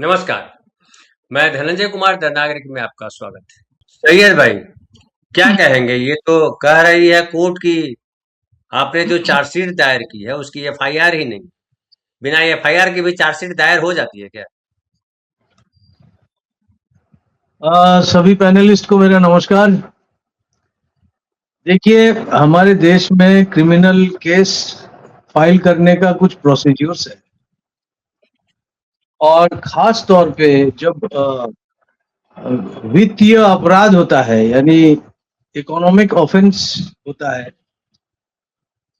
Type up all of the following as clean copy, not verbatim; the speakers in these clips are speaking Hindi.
नमस्कार। मैं धनंजय कुमार द नागरिक में आपका स्वागत है। सैयद भाई, क्या कहेंगे? ये तो कह रही है कोर्ट की आपने जो चार्जशीट दायर की है उसकी एफआईआर ही नहीं। बिना एफआईआर के भी चार्जशीट दायर हो जाती है क्या? सभी पैनलिस्ट को मेरा नमस्कार। देखिए, हमारे देश में क्रिमिनल केस फाइल करने का कुछ प्रोसीजर्स है और खास तौर पे जब वित्तीय अपराध होता है, यानी इकोनॉमिक ऑफेंस होता है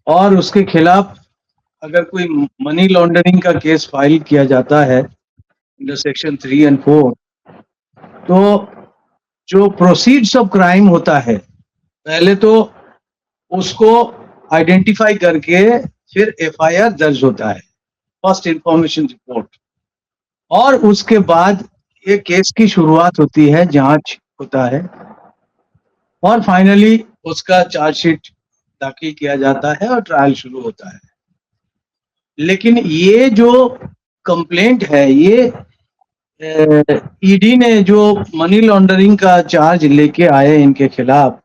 और उसके खिलाफ अगर कोई मनी लॉन्ड्रिंग का केस फाइल किया जाता है अंडर सेक्शन 3 एंड 4, तो जो प्रोसीड्स ऑफ क्राइम होता है, पहले तो उसको आइडेंटिफाई करके फिर एफआईआर दर्ज होता है, फर्स्ट इंफॉर्मेशन रिपोर्ट, और उसके बाद ये केस की शुरुआत होती है, जांच होता है और फाइनली उसका चार्जशीट दाखिल किया जाता है और ट्रायल शुरू होता है। लेकिन ये जो कंप्लेंट है, ये ईडी ने जो मनी लॉन्ड्रिंग का चार्ज लेके आए इनके खिलाफ,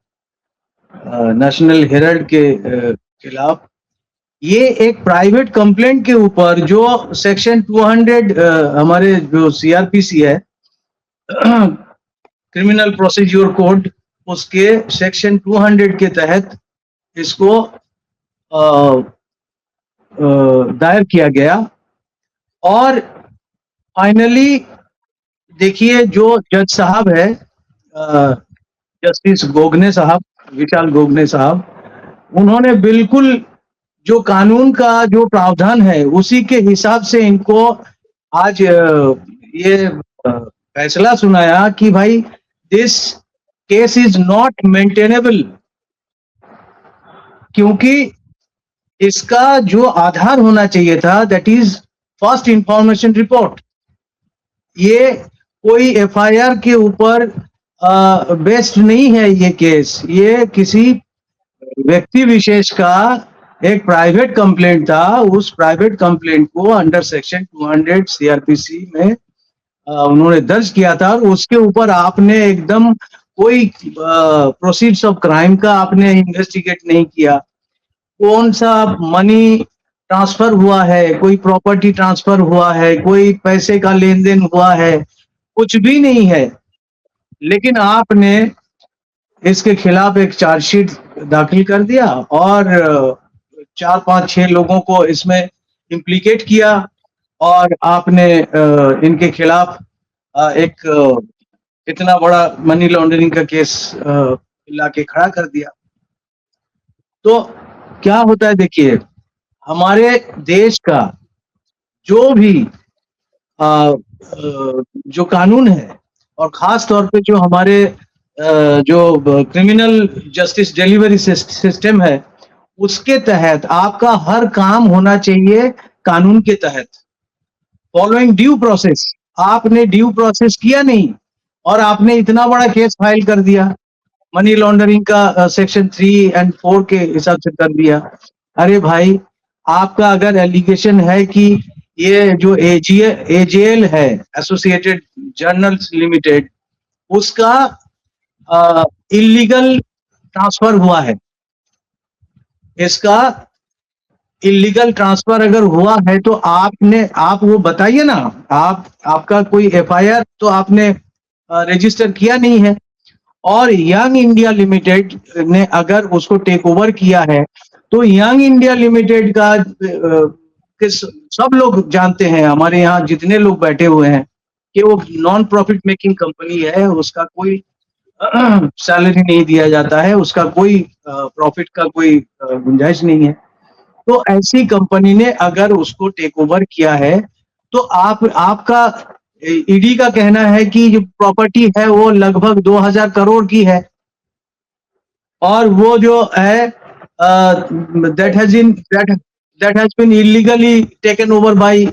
नेशनल हेराल्ड के खिलाफ, ये एक प्राइवेट कंप्लेंट के ऊपर जो सेक्शन 200 हमारे जो सीआरपीसी है, क्रिमिनल प्रोसीजर कोड, उसके सेक्शन 200 के तहत इसको दायर किया गया। और फाइनली देखिए, जो जज साहब है, जस्टिस गोगने साहब, विशाल गोगने साहब, उन्होंने बिल्कुल जो कानून का जो प्रावधान है उसी के हिसाब से इनको आज ये फैसला सुनाया कि भाई, this case is not maintainable, क्योंकि इसका जो आधार होना चाहिए था, that is first information report. ये कोई एफआईआर के ऊपर बेस्ड नहीं है ये केस, ये किसी व्यक्ति विशेष का एक प्राइवेट कंप्लेंट था। उस प्राइवेट कंप्लेंट को अंडर सेक्शन 200 सीआरपीसी में उन्होंने दर्ज किया था और उसके ऊपर आपने एकदम कोई प्रोसीड्स ऑफ क्राइम का आपने इन्वेस्टिगेट नहीं किया। कौन सा मनी ट्रांसफर हुआ है, कोई प्रॉपर्टी ट्रांसफर हुआ है, कोई पैसे का लेन देन हुआ है, कुछ भी नहीं है। लेकिन आपने इसके खिलाफ एक चार्जशीट दाखिल कर दिया और 4 5 6 लोगों को इसमें इम्प्लीकेट किया और आपने इनके खिलाफ एक इतना बड़ा मनी लॉन्ड्रिंग का केस लाके खड़ा कर दिया। तो क्या होता है, देखिए, हमारे देश का जो भी जो कानून है और खास तौर पे जो हमारे जो क्रिमिनल जस्टिस डिलीवरी सिस्टम है, उसके तहत आपका हर काम होना चाहिए कानून के तहत, फॉलोइंग ड्यू प्रोसेस। आपने ड्यू प्रोसेस किया नहीं और आपने इतना बड़ा केस फाइल कर दिया, मनी लॉन्ड्रिंग का सेक्शन 3 एंड 4 के हिसाब से कर दिया। अरे भाई, आपका अगर एलिगेशन है कि ये जो एजेएल है, एसोसिएटेड जर्नल्स लिमिटेड, उसका इलीगल ट्रांसफर हुआ है, इसका इलीगल ट्रांसफर अगर हुआ है तो आप वो बताइए ना। आपका कोई एफआईआर तो आपने रजिस्टर किया नहीं है। और यंग इंडिया लिमिटेड ने अगर उसको टेक ओवर किया है तो यंग इंडिया लिमिटेड का सब लोग जानते हैं, हमारे यहाँ जितने लोग बैठे हुए हैं, कि वो नॉन प्रॉफिट मेकिंग कंपनी है, उसका कोई सैलरी नहीं दिया जाता है, उसका कोई प्रॉफिट का कोई गुंजाइश नहीं है। तो ऐसी कंपनी ने अगर उसको टेक ओवर किया है तो आपका ईडी का कहना है कि जो प्रॉपर्टी है वो लगभग 2000 करोड़ की है और वो जो है that has been illegally taken over by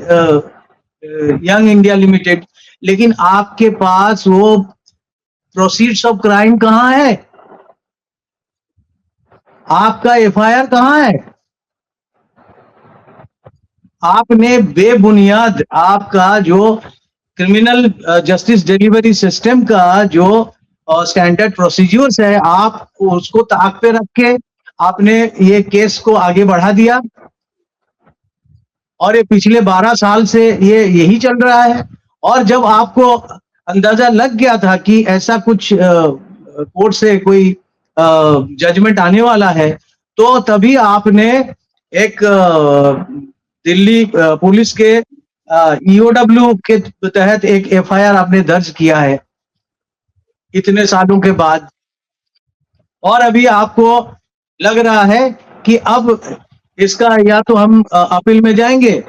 young India limited. लेकिन आपके पास वो प्रोसीड्स ऑफ क्राइम कहाँ है? आपका एफआईआर कहाँ है? आपने बेबुनियाद आपका जो क्रिमिनल जस्टिस डिलीवरी सिस्टम का जो स्टैंडर्ड प्रोसीजर्स है, आप उसको ताक पे रख के आपने ये केस को आगे बढ़ा दिया और ये पिछले 12 साल से ये यही चल रहा है। और जब आपको अंदाजा लग गया था कि ऐसा कुछ कोर्ट से कोई जजमेंट आने वाला है, तो तभी आपने एक दिल्ली पुलिस के ईओडब्ल्यू के तहत एक एफआईआर आपने दर्ज किया है इतने सालों के बाद। और अभी आपको लग रहा है कि अब इसका या तो हम अपील में जाएंगे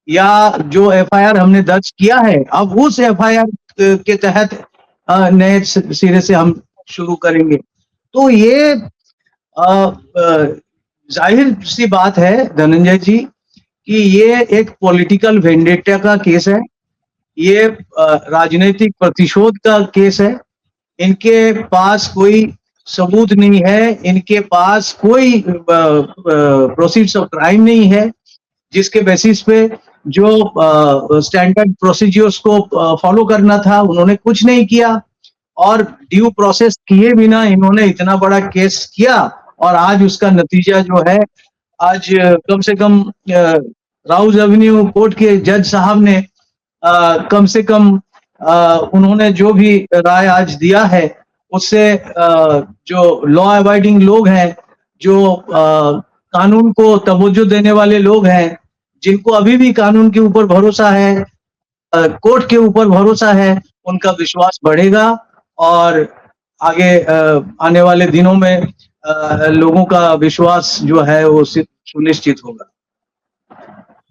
या जो एफआईआर हमने दर्ज किया है अब उस एफआईआर के तहत नए सिरे से हम शुरू करेंगे। तो ये जाहिर सी बात है धनंजय जी कि ये एक पॉलिटिकल वेंडेटा का केस है, ये राजनीतिक प्रतिशोध का केस है। इनके पास कोई सबूत नहीं है, इनके पास कोई प्रोसीड्स ऑफ क्राइम नहीं है जिसके बेसिस पे जो स्टैंडर्ड प्रोसीजर्स को फॉलो करना था उन्होंने कुछ नहीं किया और ड्यू प्रोसेस किए बिना इन्होंने इतना बड़ा केस किया और आज उसका नतीजा जो है, आज कम से कम राउज एवेन्यू कोर्ट के जज साहब ने कम से कम उन्होंने जो भी राय आज दिया है उससे जो लॉ अबाइडिंग लोग हैं, जो कानून को तवज्जो देने वाले लोग हैं, जिनको अभी भी कानून के ऊपर भरोसा है, कोर्ट के ऊपर भरोसा है, उनका विश्वास बढ़ेगा और आगे आने वाले दिनों में लोगों का विश्वास जो है वो सुनिश्चित होगा।